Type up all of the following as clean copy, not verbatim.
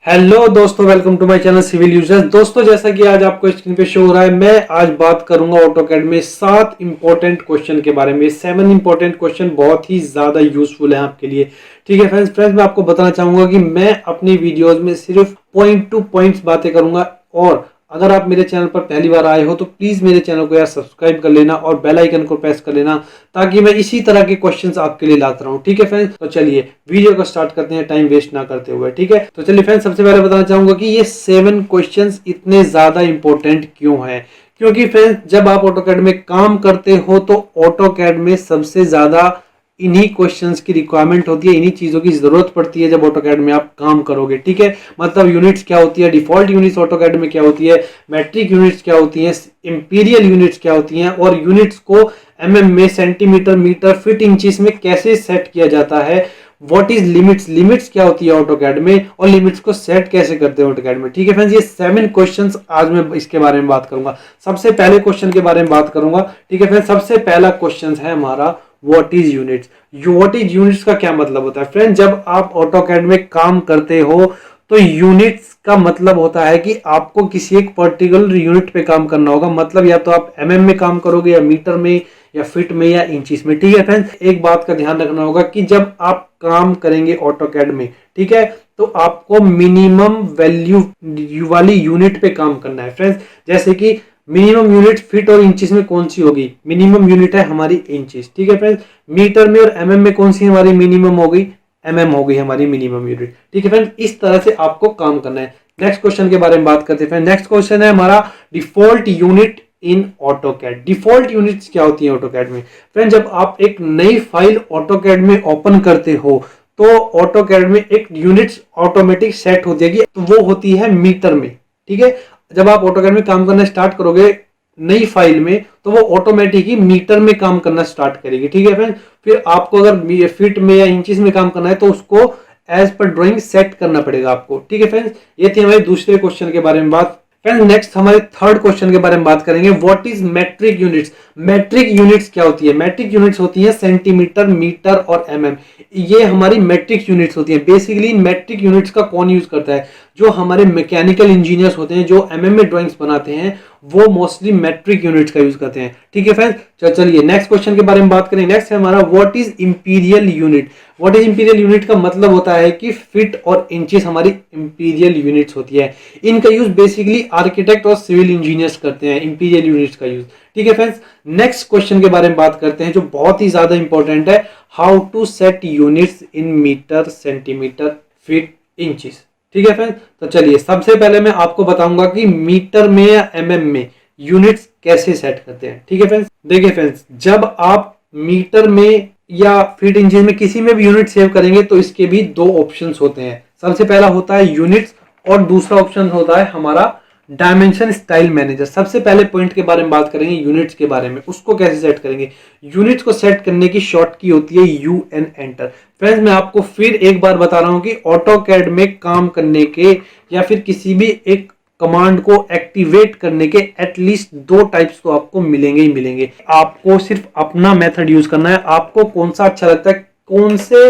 Hello दोस्तों, welcome to my channel civil users. दोस्तों, जैसा कि आज आपको स्क्रीन पे शो हो रहा है, मैं आज बात करूंगा ऑटोकैड में 7 इंपॉर्टेंट क्वेश्चन के बारे में। 7 इंपॉर्टेंट क्वेश्चन बहुत ही ज्यादा यूजफुल है आपके लिए। ठीक है फ्रेंड्स, मैं आपको बताना चाहूंगा कि मैं अपनी वीडियोस में सिर्फ पॉइंट टू पॉइंट्स बातें करूंगा। और अगर आप मेरे चैनल पर पहली बार आए हो तो प्लीज मेरे चैनल को यार सब्सक्राइब कर लेना और बेल आइकन को प्रेस कर लेना, ताकि मैं इसी तरह के क्वेश्चंस आपके लिए लाता रहूं। ठीक है फ्रेंड्स, तो चलिए वीडियो को स्टार्ट करते हैं टाइम वेस्ट ना करते हुए। ठीक है, तो चलिए फ्रेंड्स, सबसे पहले बताना चाहूंगा कि ये 7 क्वेश्चंस इतने ज्यादा इंपॉर्टेंट क्यों हैं। क्योंकि फ्रेंड्स, जब आप ऑटोकैड में काम करते हो तो ऑटोकैड में सबसे ज्यादा इन्हीं क्वेश्चंस की रिक्वायरमेंट होती है, इन्हीं चीजों की जरूरत पड़ती है जब ऑटोकैड में आप काम करोगे। ठीक है, मतलब यूनिट्स क्या होती है, डिफॉल्ट यूनिट्स ऑटोकैड में क्या होती है, मैट्रिक यूनिट्स क्या होती हैं, इंपीरियल यूनिट्स क्या होती हैं, और यूनिट्स को एमएम में, सेंटीमीटर, मीटर, फीट, इंचेस में कैसे सेट किया जाता है। व्हाट इज लिमिट्स, लिमिट्स क्या होती है ऑटोकैड में, और लिमिट्स को सेट कैसे करते हैं ऑटोकैड में। ठीक है फ्रेंड्स, ये 7 क्वेश्चंस आज मैं इसके बारे में बात करूंगा। सबसे पहले क्वेश्चन के बारे में बात करूंगा। ठीक है फ्रेंड्स, सबसे पहला क्वेश्चन है हमारा what is units. What is units का क्या मतलब होता है फ्रेंड्स? जब आप ऑटोकैड में काम करते हो तो यूनिट्स का मतलब होता है कि आपको किसी एक पर्टिकुलर यूनिट पे काम करना होगा। मतलब या तो आप एमएम में काम करोगे, या मीटर में, या फीट में, या इंचेस में। ठीक है फ्रेंड्स, एक बात का ध्यान रखना होगा कि जब आप काम करेंगे ऑटोकैड में, ठीक है, तो आपको मिनिमम वैल्यू वाली यूनिट पे काम करना है फ्रेंड्स। जैसे कि मिनिमम यूनिट फीट और इंचेस में कौन सी होगी? मिनिमम यूनिट है हमारी इंचेस। ठीक है फ्रेंड्स, मीटर में और एमएम में कौन सी हमारी मिनिमम हो गई? एमएम हो गई हमारी मिनिमम यूनिट। ठीक है फ्रेंड्स, इस तरह से आपको काम करना है। नेक्स्ट क्वेश्चन के बारे में बात करते हैं। नेक्स्ट क्वेश्चन है हमारा default unit in AutoCAD. Default units क्या होती है ऑटोकैड में? फ्रेंड्स, जब आप एक नई फाइल ऑटोकैड में ओपन करते हो तो ऑटोकैड में एक यूनिट्स ऑटोमेटिक सेट हो जाएगी, तो वो होती है मीटर में। ठीक है, जब आप ऑटोकैड में काम करना स्टार्ट करोगे नई फाइल में, तो वो ऑटोमेटिक ही मीटर में काम करना स्टार्ट करेगी। ठीक है फ्रेंड, फिर आपको अगर फीट में या इंचेस में काम करना है तो उसको एज पर ड्राइंग सेट करना पड़ेगा आपको। ठीक है फ्रेंड्स, ये थी हमारे दूसरे क्वेश्चन के बारे में बात। फ्रेंड्स, नेक्स्ट हमारे थर्ड क्वेश्चन के बारे में बात करेंगे। What is metric units. Metric units क्या होती है? मैट्रिक यूनिट्स होती है सेंटीमीटर, मीटर और एमएम। ये हमारी मैट्रिक यूनिट्स होती है। बेसिकली मैट्रिक यूनिट्स का कौन यूज करता है? जो हमारे मैकेनिकल इंजीनियर्स होते हैं, जो एमएम में ड्राइंग्स बनाते हैं, वो मोस्टली मैट्रिक यूनिट्स का यूज करते हैं। ठीक है फ्रेंड्स, चलिए नेक्स्ट क्वेश्चन के बारे में बात करें। नेक्स्ट है हमारा what is imperial unit. What is imperial unit का मतलब होता है कि फीट और इंचेस हमारी इंपीरियल यूनिट्स होती है। इनका यूज बेसिकली आर्किटेक्ट और सिविल इंजीनियर्स करते हैं, इंपीरियल यूनिट्स का यूज। ठीक है फ्रेंड्स, नेक्स्ट क्वेश्चन के बारे में बात करते हैं जो बहुत ही ज्यादा इंपॉर्टेंट है। How to set units in metre, centimetre, feet, inches. ठीक है फ्रेंड्स, तो चलिए सबसे पहले मैं आपको बताऊंगा कि मीटर में या एमएम में यूनिट्स कैसे सेट करते हैं। ठीक है फ्रेंड्स, देखिए फ्रेंड्स, जब आप मीटर में या फीट, इंचेस में किसी में भी यूनिट सेव करेंगे तो इसके भी 2 ऑप्शंस होते हैं। सबसे पहला होता है यूनिट्स और दूसरा ऑप्शन होता है हमारा डायमेंशन स्टाइल मैनेजर। सबसे पहले पॉइंट के बारे में बात करेंगे यूनिट्स के बारे में, उसको कैसे सेट करेंगे। यूनिट्स को सेट करने की शॉर्ट की होती है UN एंटर। फ्रेंड्स, मैं आपको फिर एक बार बता रहा हूं कि ऑटोकैड में काम करने के या फिर किसी भी एक कमांड को एक्टिवेट करने के एटलीस्ट 2 टाइप्स तो आपको मिलेंगे ही मिलेंगे। आपको सिर्फ अपना मेथड यूज करना है, आपको कौन सा अच्छा लगता है, कौन से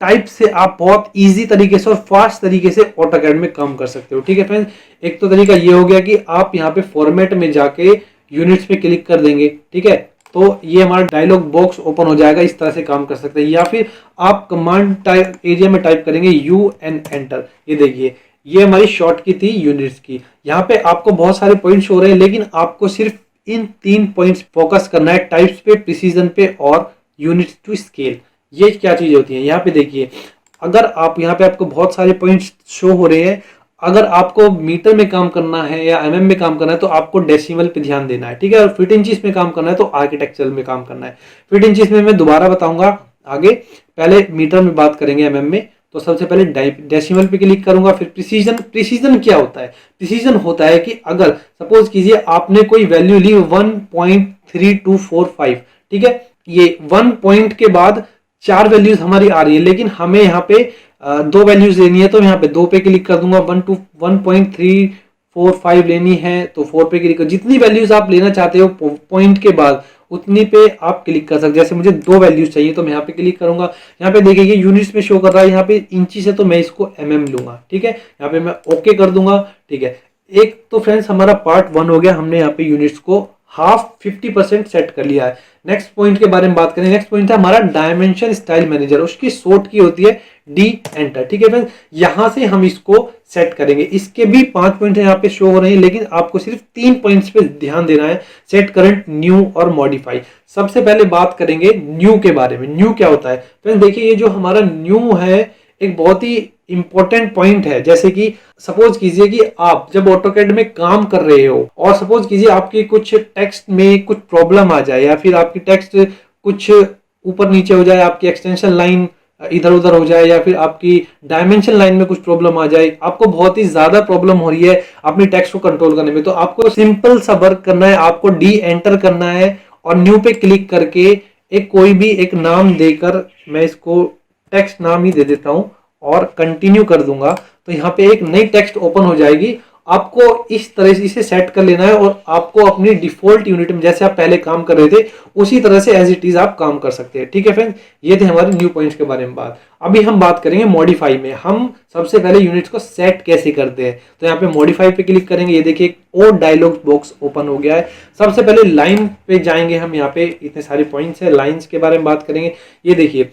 टाइप से आप बहुत इजी तरीके से और फास्ट तरीके से ऑटोकैड में काम कर सकते हो। ठीक है फ्रेंड्स, एक तो तरीका ये हो गया कि आप यहाँ पे फॉर्मेट में जाके यूनिट्स पे क्लिक कर देंगे। ठीक है, तो ये हमारा डायलॉग बॉक्स ओपन हो जाएगा, इस तरह से काम कर सकते हैं। या फिर आप कमांड टाइप एरिया में टाइप करेंगे UN एंटर। ये देखिए, ये हमारी शॉर्ट की थी यूनिट्स की। यहाँ पे आपको बहुत सारे पॉइंट्स हो रहे हैं, लेकिन आपको सिर्फ इन 3 पॉइंट्स फोकस करना है, टाइप्स पे, प्रिसीजन पे और यूनिट्स टू स्केल। ये क्या चीज होती है? यहाँ पे देखिए, अगर आप यहाँ पे आपको बहुत सारे पॉइंट्स शो हो रहे हैं। अगर आपको मीटर में काम करना है या एमएम में काम करना है तो आपको डेसिमल पे ध्यान देना है। ठीक है, और फीट इंचेस में काम करना है तो आर्किटेक्चरल में काम करना है। फीट इंचेस में मैं दोबारा बताऊंगा आगे, पहले मीटर में बात करेंगे एमएम में। तो सबसे पहले डेसिमल पे क्लिक करूंगा, फिर प्रिसीजन। प्रिसीजन क्या होता है? प्रिसीजन होता है कि अगर सपोज कीजिए आपने कोई वैल्यू ली 1.3245। ठीक है, ये 1 पॉइंट के बाद 4 वैल्यूज हमारी आ रही है, लेकिन हमें यहाँ पे 2 वैल्यूज लेनी है, तो यहाँ पे 2 पे क्लिक कर दूंगा। 1.345 लेनी है तो 4 पे क्लिक कर। जितनी वैल्यूज आप लेना चाहते हो पॉइंट के बाद उतनी पे आप क्लिक कर सकते हैं। जैसे मुझे 2 वैल्यूज चाहिए तो मैं यहाँ पे क्लिक करूंगा, यहाँ पे देखिए ये यूनिट्स में शो कर रहा है, यहाँ पे इंची से तो मैं इसको mm लूंगा, ठीक है। यहाँ पे मैं ओके कर दूंगा, ठीक है। एक तो फ्रेंड्स हमारा पार्ट 1 हो गया, हमने यहाँ पे यूनिट्स को हाफ 50% सेट कर लिया है। नेक्स्ट पॉइंट के बारे में बात करें, नेक्स्ट पॉइंट है हमारा डायमेंशन स्टाइल मैनेजर, उसकी शॉर्ट की होती है डी एंटर, ठीक है फ्रेंड्स। यहां से हम इसको सेट करेंगे। इसके भी 5 पॉइंट यहाँ पे शो हो रहे हैं, लेकिन आपको सिर्फ 3 पॉइंट्स पे ध्यान देना है, सेट, करंट, न्यू और मॉडिफाई। सबसे पहले बात करेंगे न्यू के बारे में। न्यू क्या होता है फ्रेंड्स, देखिए ये जो हमारा न्यू है एक बहुत ही इंपॉर्टेंट पॉइंट है। जैसे कि सपोज कीजिए कि आप जब ऑटोकैड में काम कर रहे हो और सपोज कीजिए आपकी कुछ टेक्स्ट में कुछ प्रॉब्लम आ जाए, या फिर आपकी टेक्स्ट कुछ ऊपर नीचे हो जाए, आपकी एक्सटेंशन लाइन इधर उधर हो जाए, या फिर आपकी डायमेंशन लाइन में कुछ प्रॉब्लम आ जाए, आपको बहुत ही ज्यादा प्रॉब्लम हो रही है अपनी टेक्स्ट को कंट्रोल करने में, तो आपको सिंपल सा वर्क करना है, आपको डी एंटर करना है और न्यू पे क्लिक करके एक कोई भी एक नाम देकर, मैं इसको टेक्स्ट नाम ही दे देता हूं और कंटिन्यू कर दूंगा, तो यहाँ पे एक नई टेक्स्ट ओपन हो जाएगी। आपको इस तरह से इसे सेट कर लेना है और आपको अपनी डिफॉल्ट यूनिट में जैसे आप पहले काम कर रहे थे उसी तरह से एज इट इज आप काम कर सकते हैं, ठीक है फ्रेंड्स। ये थे हमारे न्यू पॉइंट्स के बारे में बात। अभी हम बात करेंगे मॉडिफाई में। हम सबसे पहले यूनिट्स को सेट कैसे करते हैं, तो यहाँ पे मॉडिफाई पे क्लिक करेंगे, ये देखिए एक और डायलॉग बॉक्स ओपन हो गया है। सबसे पहले लाइन पे जाएंगे हम, यहाँ पे इतने सारे पॉइंट्स है, लाइन्स के बारे में बात करेंगे। ये देखिए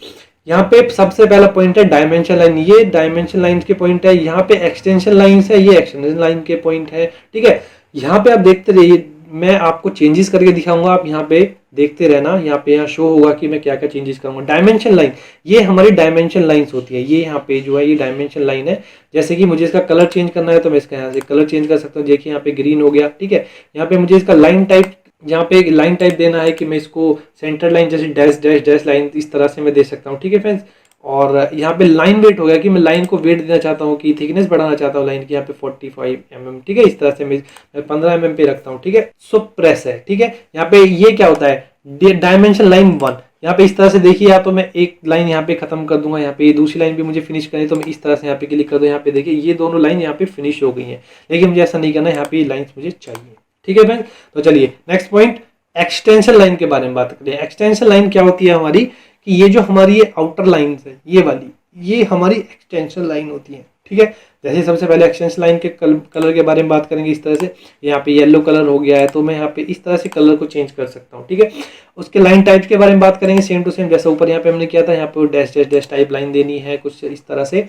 यहाँ पे सबसे पहला पॉइंट है डायमेंशन लाइन, ये डायमेंशन लाइन के पॉइंट है। यहाँ पे एक्सटेंशन लाइन्स है, ये एक्सटेंशन लाइन के पॉइंट है, ठीक है। यहाँ पे आप देखते रहिए, मैं आपको चेंजेस करके दिखाऊंगा, आप यहाँ पे देखते रहना। यहाँ पे यहाँ शो होगा कि मैं क्या क्या चेंजेस करूंगा। डायमेंशन लाइन, ये हमारी डायमेंशन लाइन्स होती है, ये यहाँ पे जो है ये डायमेंशन लाइन है। जैसे कि मुझे इसका कलर चेंज करना है तो मैं इसका यहाँ से कलर चेंज कर सकता हूँ। देखिए यहाँ पे ग्रीन हो गया, ठीक है। यहाँ पे मुझे इसका लाइन टाइप, यहाँ पे एक लाइन टाइप देना है कि मैं इसको सेंटर लाइन जैसे डैश डैश डैश लाइन इस तरह से मैं दे सकता हूँ, ठीक है फ्रेंड्स। और यहाँ पे लाइन वेट हो गया कि मैं लाइन को वेट देना चाहता हूँ कि थिकनेस बढ़ाना चाहता हूँ लाइन की, यहाँ पे 45 mm, ठीक है। इस तरह से मैं 15 mm पे रखता हूँ, ठीक है। सो प्रेस है, ठीक है। यहाँ पे ये क्या होता है डायमेंशन लाइन 1। यहाँ पे इस तरह से देखिए, या तो मैं एक लाइन यहाँ पे खत्म कर दूंगा, यहाँ पे ये दूसरी लाइन भी मुझे फिनिश करनी है तो मैं इस तरह से यहाँ पे क्लिक कर दूँ। यहाँ पे देखिए ये दोनों लाइन यहाँ पे फिनिश हो गई है, लेकिन मुझे ऐसा नहीं करना, यहाँ पे लाइन्स मुझे चाहिए, ठीक है फ्रेंड। तो चलिए नेक्स्ट पॉइंट एक्सटेंशन लाइन के बारे में बात करें। एक्सटेंशन लाइन क्या होती है हमारी, कि ये जो हमारी ये आउटर लाइंस है, ये वाली, ये हमारी एक्सटेंशन लाइन होती है, ठीक है। जैसे सबसे पहले एक्सटेंशन लाइन के कलर के बारे में बात करेंगे। इस तरह से यहाँ पे येलो कलर हो गया है तो मैं यहाँ पे इस तरह से कलर को चेंज कर सकता हूँ, ठीक है। उसके लाइन टाइप के बारे में बात करेंगे, सेम टू सेम जैसा ऊपर यहाँ पे हमने किया था। यहाँ पे dash dash dash type line देनी है कुछ इस तरह से।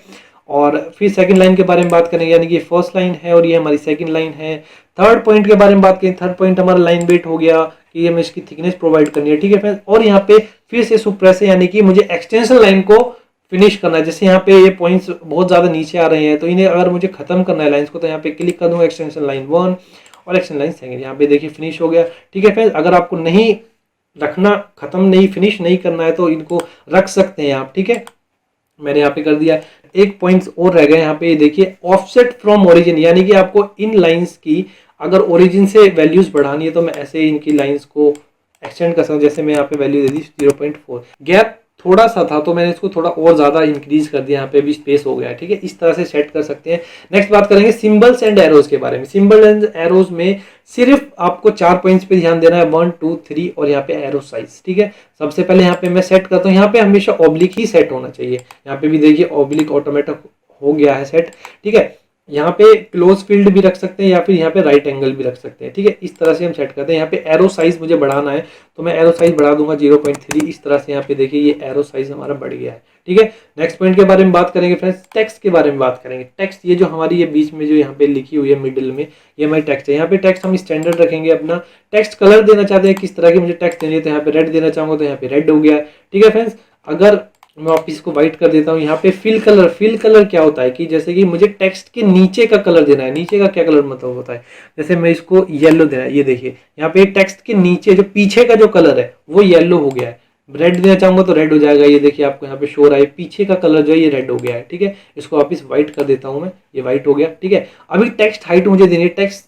और फिर सेकंड लाइन के बारे में बात करेंगे, यानी कि फर्स्ट लाइन है और ये हमारी सेकंड लाइन है। थर्ड पॉइंट के बारे में बात करें, थर्ड पॉइंट हमारा लाइन वेट हो गया कि हमें इसकी थिकनेस प्रोवाइड करनी है, ठीक है फ्रेंड्स। और यहाँ पे फिर से सुप्रेस है, यानी कि मुझे एक्सटेंशन लाइन को फिनिश करना है। जैसे यहाँ पे ये पॉइंट्स बहुत ज्यादा नीचे आ रहे हैं तो इन्हें अगर मुझे खत्म करना है लाइंस को, तो यहाँ पे क्लिक कर दूंगा एक्सटेंशन लाइन 1 और एक्सटेंशन लाइन सेकंड। यहाँ पे देखिए फिनिश हो गया, ठीक है फ्रेंड्स। अगर आपको नहीं रखना, खत्म नहीं, फिनिश नहीं करना है तो इनको रख सकते हैं आप, ठीक है। मैंने यहाँ पे कर दिया। एक पॉइंट्स और रह गए यहाँ पे, देखिए ऑफसेट फ्रॉम ओरिजिन, यानी कि आपको इन लाइंस की अगर ओरिजिन से वैल्यूज बढ़ानी है तो मैं ऐसे इनकी लाइंस को एक्सटेंड कर सकता हूँ। जैसे मैं यहाँ पे वैल्यू दे दी 0.4, गैप थोड़ा सा था तो मैंने इसको थोड़ा और ज्यादा इंक्रीज कर दिया, यहाँ पे भी स्पेस हो गया है, ठीक है। इस तरह से सेट कर सकते हैं। नेक्स्ट बात करेंगे सिंबल्स एंड एरोज के बारे में। सिंबल एंड एरोज में सिर्फ आपको 4 पॉइंट्स पे ध्यान देना है, 1 2 3 और यहाँ पे एरो साइज, ठीक है। सबसे पहले यहाँ पे मैं सेट करता हूँ, यहाँ पे हमेशा ऑब्लिक ही सेट होना चाहिए। यहाँ पे भी देखिए ऑब्लिक ऑटोमेटिक हो गया है सेट, ठीक है। यहाँ पे क्लोज फील्ड भी रख सकते हैं या फिर यहाँ पे राइट एंगल भी रख सकते हैं, ठीक है। इस तरह से हम सेट करते हैं। यहाँ पे एरो साइज मुझे बढ़ाना है तो मैं एरो साइज बढ़ा दूंगा 0.3। इस तरह से यहाँ पे देखिए ये एरो साइज हमारा बढ़ गया है, ठीक है। नेक्स्ट पॉइंट के बारे में बात करेंगे फ्रेंड्स, टेक्स्ट के बारे में बात करेंगे। टेक्स्ट, ये जो हमारी ये बीच में जो यहाँ पे लिखी हुई है मिडिल में, ये हमारी टेक्स्ट है। यहाँ पे टेक्स्ट हम स्टैंडर्ड रखेंगे अपना। टेक्स्ट कलर देना चाहते हैं किस तरह की मुझे टेक्स्ट देनी है, तो यहाँ पे रेड देना चाहूंगा तो यहाँ पे रेड हो गया है, ठीक है फ्रेंड्स। अगर मैं वापिस को व्हाइट कर देता हूँ, यहाँ पे फिल कलर। फिल कलर क्या होता है कि जैसे कि मुझे टेक्स्ट के नीचे का कलर देना है। नीचे का क्या कलर मतलब होता है, जैसे मैं इसको येलो देना है, ये देखिए यहाँ पे टेक्स्ट के नीचे जो पीछे का जो कलर है वो येलो हो गया है। रेड देना चाहूंगा तो रेड हो जाएगा, ये देखिए आपको यहाँ पे शो रहा है पीछे का कलर जो है ये रेड हो गया है, ठीक है। इसको वापिस व्हाइट कर देता हूँ मैं, ये व्हाइट हो गया, ठीक है। अभी टेक्स्ट हाइट मुझे देनी है। टेक्स्ट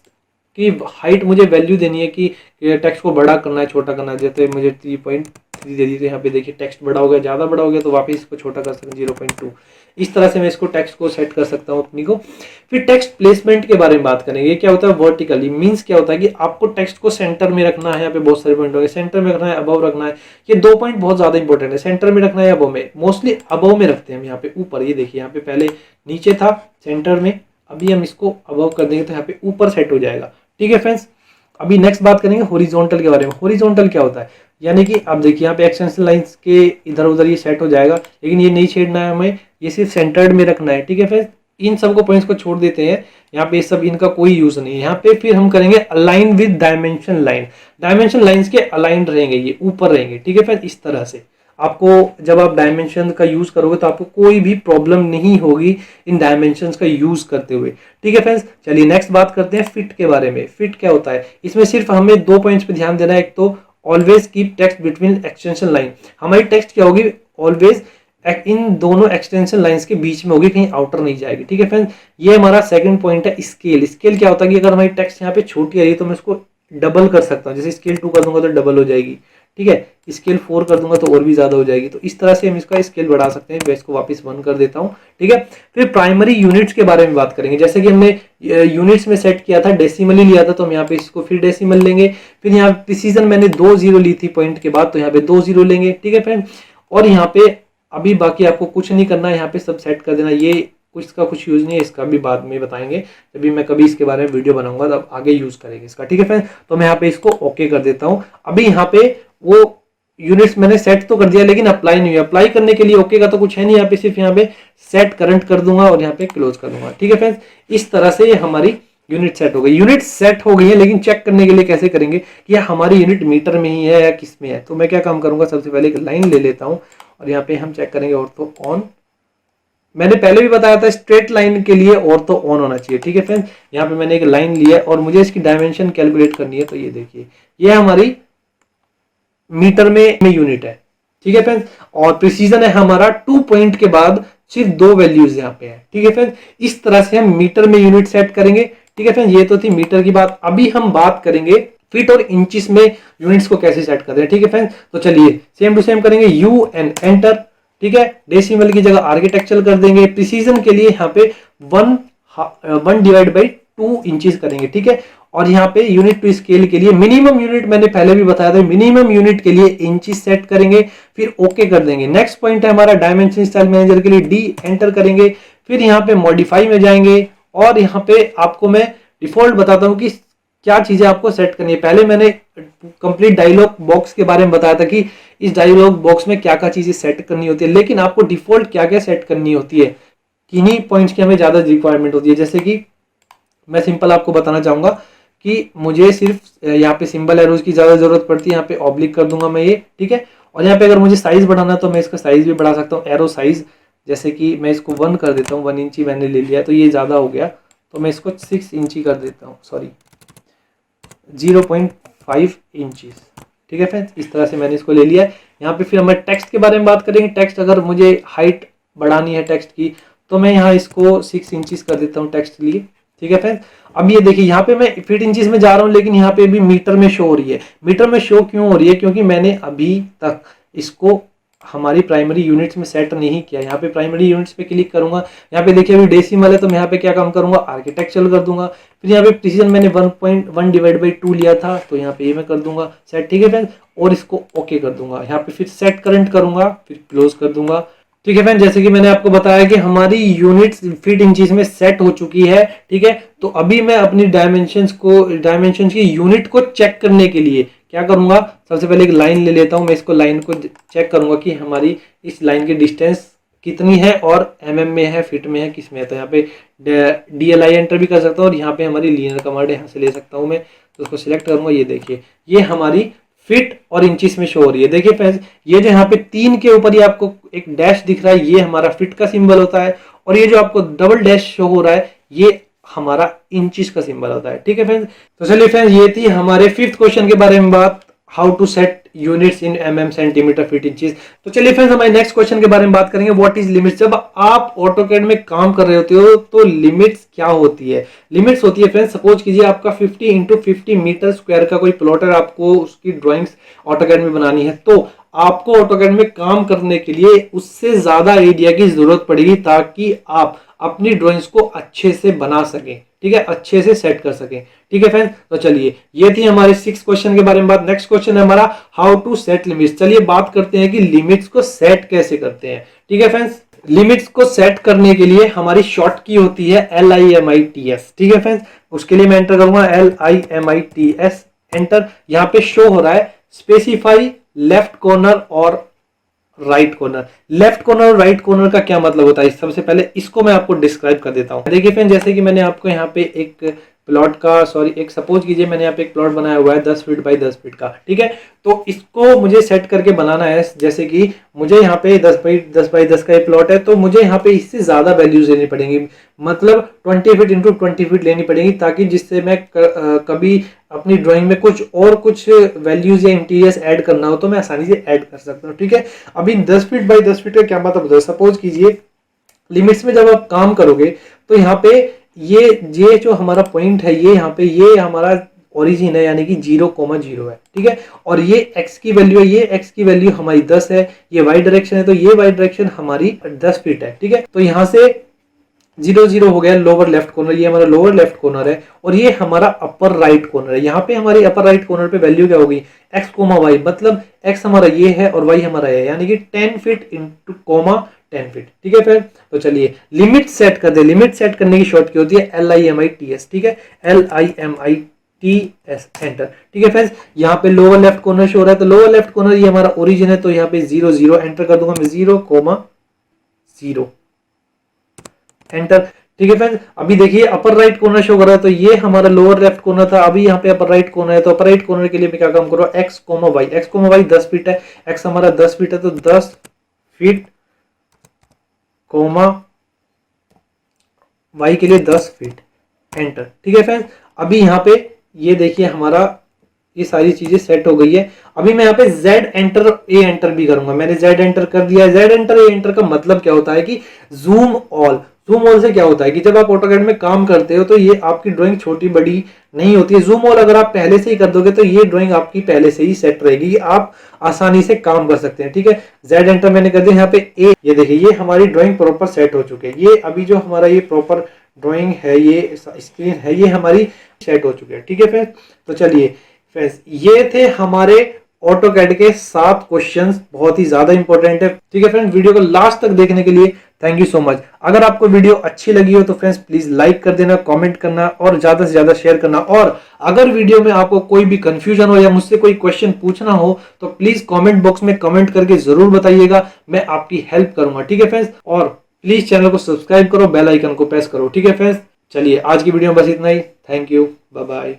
कि हाइट मुझे वैल्यू देनी है कि टेक्स्ट को बड़ा करना है छोटा करना है। जैसे मुझे 3.3 दे दी तो यहाँ पे देखिए टेक्स्ट बड़ा हो गया, ज़्यादा बड़ा हो गया तो वापस इसको छोटा कर सकते हैं 0.2। इस तरह से मैं इसको टेक्स्ट को सेट कर सकता हूँ अपनी को। फिर टेक्स्ट प्लेसमेंट के बारे में बात करेंगे। क्या होता है वर्टिकली, मीन्स क्या होता है कि आपको टेक्स्ट को सेंटर में रखना है। यहाँ पे बहुत सारे पॉइंट होंगे, सेंटर में रखना है, अबव रखना है। ये 2 पॉइंट बहुत ज्यादा इंपॉर्टेंट है, सेंटर में रखना है या अबव में। मोस्टली अबव में रखते हैं हम यहाँ पे ऊपर। ये देखिए यहाँ पे पहले नीचे था सेंटर में, अभी हम इसको अबव कर देंगे तो यहाँ पे ऊपर सेट हो जाएगा। ठीक है फ्रेंड्स, अभी नेक्स्ट बात करेंगे हॉरिजॉन्टल के बारे में। हॉरिजॉन्टल क्या होता है, यानी कि आप देखिए यहाँ पे एक्सटेंशन लाइंस के इधर उधर ये सेट हो जाएगा, लेकिन ये नहीं छेड़ना है हमें, ये सिर्फ सेंटर्ड में रखना है। ठीक है फ्रेंड्स, इन सबको पॉइंट्स को छोड़ देते हैं, यहाँ पे सब इनका कोई यूज नहीं है। यहाँ पे फिर हम करेंगे align with dimension line. Dimension lines के अलाइन रहेंगे, ये ऊपर रहेंगे। ठीक है फ्रेंड्स, इस तरह से आपको जब आप डायमेंशन का यूज करोगे तो आपको कोई भी प्रॉब्लम नहीं होगी इन डायमेंशंस का यूज करते हुए। ठीक है फ्रेंड्स, चलिए नेक्स्ट बात करते हैं फिट के बारे में। फिट क्या होता है, इसमें सिर्फ हमें 2 पॉइंट्स पे ध्यान देना है। एक तो always keep text between extension line, हमारी टेक्स्ट क्या होगी ऑलवेज इन दोनों एक्सटेंशन लाइंस के बीच में होगी, कहीं आउटर नहीं जाएगी। ठीक है फ्रेंड्स, ये हमारा सेकंड पॉइंट है स्केल। स्केल क्या होता है कि अगर हमारी टेक्स्ट यहाँ पे छोटी आ रही है तो मैं इसको डबल कर सकता हूँ। जैसे स्केल 2 कर दूंगा तो डबल हो जाएगी। ठीक है, स्केल 4 कर दूंगा तो और भी ज्यादा हो जाएगी। तो इस तरह से हम इसका स्केल बढ़ा सकते हैं। मैं इसको वापस 1 कर देता हूँ। ठीक है, फिर प्राइमरी यूनिट्स के बारे में बात करेंगे। जैसे कि हमने यूनिट्स में सेट किया था, डेसिमल ही लिया था, तो हम यहाँ पे इसको फिर डेसिमल लेंगे। फिर यहाँ प्रिसीजन मैंने 2 0 ली थी पॉइंट के बाद, तो यहाँ पे 2 0 लेंगे। ठीक है फ्रेंड, और यहाँ पे अभी बाकी आपको कुछ नहीं करना है, यहाँ पे सब सेट कर देना। ये इसका कुछ यूज नहीं है, इसका भी बाद में बताएंगे जब भी मैं कभी इसके बारे में वीडियो बनाऊंगा तब आगे यूज करेंगे इसका। ठीक है फ्रेंड, तो मैं यहाँ पे इसको ओके कर देता हूँ। अभी यहाँ पे वो यूनिट्स मैंने सेट तो कर दिया लेकिन अप्लाई नहीं हुआ। अप्लाई करने के लिए ओके का तो कुछ है नहीं, यहाँ पे सिर्फ यहाँ पे सेट करंट कर दूंगा और यहाँ पे क्लोज कर दूंगा। ठीक है फ्रेंड्स, इस तरह से ये हमारी यूनिट सेट हो गई। यूनिट सेट हो गई है, लेकिन चेक करने के लिए कैसे करेंगे कि हमारी यूनिट मीटर में ही है या किस में है। तो मैं क्या काम करूंगा, सबसे पहले एक लाइन ले लेता हूँ और यहाँ पे हम चेक करेंगे और तो ऑन। मैंने पहले भी बताया था स्ट्रेट लाइन के लिए और तो ऑन होना चाहिए। ठीक है फ्रेंड्स, यहाँ पे मैंने एक लाइन लिया है और मुझे इसकी डायमेंशन कैलकुलेट करनी है। तो ये देखिए, ये हमारी मीटर में यूनिट है। ठीक है फ्रेंड्स, और प्रिसीजन है हमारा 2 पॉइंट के बाद सिर्फ 2 वैल्यूज यहाँ पे है। ठीक है फ्रेंड्स, इस तरह से हम मीटर में यूनिट सेट करेंगे। ठीक है फ्रेंड्स, ये तो थी मीटर की बात। अभी हम बात करेंगे फीट और इंचिस में यूनिट्स को कैसे सेट करते हैं। ठीक है फ्रेंड्स, तो चलिए सेम टू सेम करेंगे, यू एंड एंटर। ठीक है, डेसिमल की जगह आर्किटेक्चरल कर देंगे। प्रिसीजन के लिए यहाँ पे 1 डिवाइड बाई 2 इंचेस करेंगे। ठीक है, और यहाँ पे यूनिट टू स्केल के लिए मिनिमम यूनिट मैंने पहले भी बताया था, मिनिमम यूनिट के लिए इंचेस सेट करेंगे, फिर ओके कर देंगे। नेक्स्ट पॉइंट है हमारा डायमेंशन स्टाइल मैनेजर के लिए डी एंटर करेंगे। फिर यहाँ पे मॉडिफाई में जाएंगे और यहाँ पे आपको मैं डिफॉल्ट बताता हूँ कि क्या चीजें आपको सेट करनी है। पहले मैंने कंप्लीट डायलॉग बॉक्स के बारे में बताया था कि इस डायलॉग बॉक्स में क्या क्या चीजें सेट करनी होती है, लेकिन आपको डिफॉल्ट क्या क्या सेट करनी होती है, किन्हीं पॉइंट्स की हमें ज्यादा रिक्वायरमेंट होती है। जैसे कि मैं सिंपल आपको बताना चाहूंगा कि मुझे सिर्फ यहाँ पे सिंबल एरोज की ज्यादा जरूरत पड़ती है। यहाँ पे ऑब्लिक कर दूंगा मैं ये। ठीक है, और यहाँ पे अगर मुझे साइज बढ़ाना है तो मैं इसका साइज भी बढ़ा सकता हूँ, एरो साइज। जैसे कि मैं इसको 1 कर देता हूँ, 1 इंची मैंने ले लिया, तो ये ज्यादा हो गया, तो मैं इसको 6 इंची कर देता हूँ, सॉरी 0.5 इंचीज। ठीक है फ्रेंड्स, इस तरह से मैंने इसको ले लिया है। यहाँ पे फिर हम टेक्स्ट के बारे में बात करेंगे। टेक्स्ट अगर मुझे हाइट बढ़ानी है टेक्स्ट की, तो मैं यहाँ इसको 6 इंचीज कर देता हूँ टेक्स्ट के लिए। ठीक है फ्रेंड्स, अब ये देखिए यहाँ पे मैं फीट इंचेस में जा रहा हूँ, लेकिन यहाँ पे भी मीटर में शो हो रही है। मीटर में शो क्यों हो रही है, क्योंकि मैंने अभी तक इसको हमारी प्राइमरी यूनिट्स में सेट नहीं किया। यहाँ पे प्राइमरी यूनिट्स पे क्लिक करूंगा, यहाँ पे देखिए अभी डेसिमल है, तो मैं यहाँ पे क्या काम करूंगा, आर्किटेक्चरल कर दूंगा। फिर यहाँ पे प्रिसीजन मैंने 1.1 डिवाइड बाई 2 लिया था, तो यहाँ पे ये मैं कर दूंगा सेट। ठीक है फ्रेंड्स, और इसको ओके कर दूंगा। यहाँ पे फिर सेट करंट करूंगा, फिर क्लोज कर दूंगा। ठीक है फ्रेंड, जैसे कि मैंने आपको बताया कि हमारी यूनिट्स फीट इंचेस में सेट हो चुकी है। ठीक है, तो अभी मैं अपनी डायमेंशंस की यूनिट को चेक करने के लिए क्या करूंगा, सबसे पहले एक लाइन ले लेता हूं। मैं इसको लाइन को चेक करूंगा कि हमारी इस लाइन की डिस्टेंस कितनी है और mm में है, फीट में है, किस में है। तो यहाँ पे DLI एंटर भी कर सकता हूँ और यहाँ पे हमारी लीनियर कमांड यहाँ से ले सकता हूँ मैं। तो उसको सिलेक्ट करूंगा, ये देखिए ये हमारी फीट और इंचेस में शो हो रही है। देखिए फ्रेंड्स, ये जो यहाँ पे 3 के ऊपर ही आपको एक डैश दिख रहा है, ये हमारा फीट का सिंबल होता है, और ये जो आपको डबल डैश शो हो रहा है, ये हमारा इंचेस का सिंबल होता है। ठीक है फ्रेंड्स, तो चलिए फ्रेंड्स, ये थी हमारे 5th क्वेश्चन के बारे में बात, how to set units in mm centimetre feet inches. तो चलिए फ्रेंड्स हमारे नेक्स्ट क्वेश्चन के बारे में बात करेंगे, व्हाट इज लिमिट्स। जब आप ऑटोकैड में काम कर रहे होते हो तो लिमिट्स क्या होती है। लिमिट्स होती है फ्रेंड्स, सपोज कीजिए आपका 50 इंटू 50 मीटर स्क्वायर का कोई प्लॉट है, आपको उसकी ड्राइंग्स ऑटोकैड में बनानी है, तो आपको ऑटोकैड में काम करने के लिए उससे ज्यादा एरिया की जरूरत पड़ेगी ताकि आप अपनी ड्राइंग्स को अच्छे से बना सकें, ठीक है, अच्छे से सेट कर सकें। ठीक है फ्रेंड्स, तो चलिए ये थी हमारे 6 क्वेश्चन के बारे में बात। नेक्स्ट क्वेश्चन है हमारा हाउ टू सेट लिमिट्स। चलिए बात करते हैं कि लिमिट्स को सेट कैसे करते हैं। ठीक है फ्रेंड्स, लिमिट्स को सेट करने के लिए हमारी शॉर्ट की होती है LIMITS। ठीक है फ्रेंड्स, उसके लिए मैं एंटर करूंगा LIMITS, एंटर। यहाँ पे शो हो रहा है स्पेसिफाई लेफ्ट कॉर्नर और राइट कॉर्नर। लेफ्ट कॉर्नर और राइट कॉर्नर का क्या मतलब होता है, सबसे पहले इसको मैं आपको डिस्क्राइब कर देता हूं। देखिए फ्रेंड, जैसे कि मैंने आपको यहाँ पे एक प्लॉट का एक सपोज कीजिए मैंने यहाँ पे एक प्लॉट बनाया हुआ है 10 फीट बाई 10 फीट का। ठीक है, तो इसको मुझे सेट करके बनाना है। जैसे कि मुझे यहाँ पे 10 बाई 10 का एक प्लॉट है, तो मुझे यहाँ पे इससे ज्यादा वैल्यूज लेनी पड़ेंगी, मतलब 20 फीट इंटू 20 फीट लेनी पड़ेगी, ताकि जिससे मैं कभी अपनी ड्राइंग में कुछ वैल्यूज या इंटीरियर्स ऐड करना हो तो मैं आसानी से ऐड कर सकता हूँ। ठीक है, अभी 10 फीट बाई 10 फीट का क्या मतलब होता है, सपोज कीजिए लिमिट्स में जब आप काम करोगे तो यहाँ पे ये जो हमारा पॉइंट है, ये यहाँ पे ये हमारा ओरिजिन है, यानी कि 0,0 है। ठीक है, और ये x की वैल्यू है, ये x की वैल्यू हमारी 10 है, ये y डायरेक्शन है, तो ये y डायरेक्शन हमारी 10 फीट है। ठीक है, तो यहाँ से 0,0 हो गया लोअर लेफ्ट कॉर्नर, ये हमारा लोअर लेफ्ट कॉर्नर है, और ये हमारा अपर राइट कॉर्नर है। यहाँ पे हमारी अपर राइट कॉर्नर पे वैल्यू क्या होगी, x, y, मतलब x हमारा ये है और y हमारा है, यानी कि 10 फीट इंटू 10 फीट। ठीक है फिर, तो चलिए लिमिट सेट कर दे। लिमिट सेट करने की शॉर्ट की होती है LIMITS। ठीक है, LIMITS, एंटर। ठीक है फ्रेंड्स, यहाँ पे लोअर लेफ्ट कॉर्नर शो हो रहा है, तो लोअर लेफ्ट कॉर्नर ये हमारा ओरिजिन है, तो यहाँ पे 0,0 एंटर कर दूंगा मैं, 0,0 एंटर। ठीक है फ्रेंड्स, अभी देखिए अपर राइट कॉर्नर शो कर रहा है, तो ये हमारा लोअर लेफ्ट कॉर्नर था, अभी यहाँ पे अपर राइट कॉर्नर है, तो अपर राइट कॉर्नर के लिए मैं क्या काम करूँ, x, y 10 फीट है, x हमारा 10 फीट है, तो 10 फीट y के लिए 10 फीट, एंटर। ठीक है फ्रेंड्स, अभी यहाँ पे ये देखिए हमारा ये सारी चीजें सेट हो गई है। अभी मैं यहाँ पे Z एंटर A एंटर भी करूंगा, मैंने Z एंटर कर दिया। Z एंटर A एंटर का मतलब क्या होता है कि जूम ऑल। जूम ऑल से क्या होता है कि जब आप ऑटोकैड में काम करते हो तो ये आपकी ड्राइंग छोटी बड़ी नहीं होती है। जूम ऑल अगर आप पहले से ही कर दोगे तो ये ड्राइंग आपकी पहले से ही सेट रहेगी, आप आसानी से काम कर सकते हैं। ठीक है, Z एंटर मैंने कर दिया। यहाँ पे A, ये देखिए ये हमारी ड्राइंग प्रॉपर सेट हो चुकी है। ये अभी जो हमारा ये प्रॉपर ड्राइंग है, ये स्क्रीन है, ये हमारी सेट हो चुकी है। ठीक है फ्रेंड्स, तो चलिए फ्रेंड्स ये थे हमारे ऑटोकैड के 7 क्वेश्चंस, बहुत ही ज्यादा इंपॉर्टेंट है। ठीक है फ्रेंड्स, वीडियो को लास्ट तक देखने के लिए थैंक यू सो मच। अगर आपको वीडियो अच्छी लगी हो तो फ्रेंड्स प्लीज लाइक कर देना, कमेंट करना और ज्यादा से ज्यादा शेयर करना। और अगर वीडियो में आपको कोई भी कंफ्यूजन हो या मुझसे कोई क्वेश्चन पूछना हो तो प्लीज कमेंट बॉक्स में कमेंट करके जरूर बताइएगा, मैं आपकी हेल्प करूंगा। ठीक है फ्रेंड्स, और प्लीज चैनल को सब्सक्राइब करो, बेल आइकन को प्रेस करो। ठीक है फ्रेंड्स, चलिए आज की वीडियो में बस इतना ही। Thank you, bye bye.